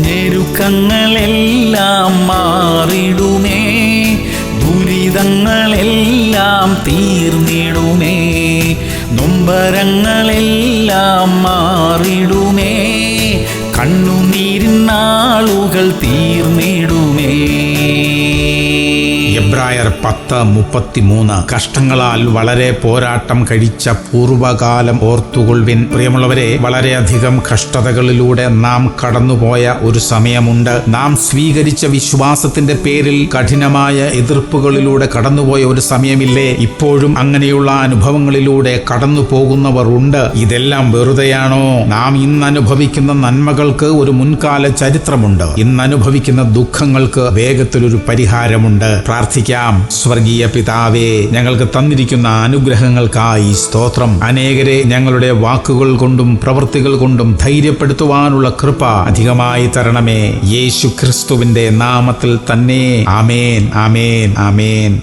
ഞെരുക്കങ്ങളെല്ലാം മാറിടുമേ, ദുരിതങ്ങളെല്ലാം തീർന്നിടുമേ, നൊമ്പരങ്ങളെല്ലാം മാറിടുമേ, കണ്ണുനീരിനാളുകൾ തീർന്നിടുമേ. എബ്രായർ 10:33. കഷ്ടങ്ങളാൽ വളരെ പോരാട്ടം കഴിച്ച പൂർവകാലം ഓർത്തുകൊള്ളുവിൻ. പ്രിയമുള്ളവരെ, വളരെയധികം കഷ്ടതകളിലൂടെ നാം കടന്നുപോയ ഒരു സമയമുണ്ട്. നാം സ്വീകരിച്ച വിശ്വാസത്തിന്റെ പേരിൽ കഠിനമായ എതിർപ്പുകളിലൂടെ കടന്നുപോയ ഒരു സമയമില്ലേ? ഇപ്പോഴും അങ്ങനെയുള്ള അനുഭവങ്ങളിലൂടെ കടന്നു പോകുന്നവർ ഉണ്ട്. ഇതെല്ലാം വെറുതെയാണോ? നാം ഇന്ന് അനുഭവിക്കുന്ന നന്മകൾക്ക് ഒരു മുൻകാല ചരിത്രമുണ്ട്. ഇന്ന് അനുഭവിക്കുന്ന ദുഃഖങ്ങൾക്ക് വേഗത്തിലൊരു പരിഹാരമുണ്ട്. പ്രാർത്ഥിക്കാം. സ്വർഗീയ പിതാവേ, ഞങ്ങൾക്ക് തന്നിരിക്കുന്ന അനുഗ്രഹങ്ങൾക്കായി സ്തോത്രം. അനേകരെ ഞങ്ങളുടെ വാക്കുകൾ കൊണ്ടും പ്രവൃത്തികൾ കൊണ്ടും ധൈര്യപ്പെടുത്തുവാനുള്ള കൃപ അധികമായി തരണമേ. യേശു ക്രിസ്തുവിന്റെ നാമത്തിൽ തന്നെ. ആമേൻ, ആമേൻ, ആമേൻ.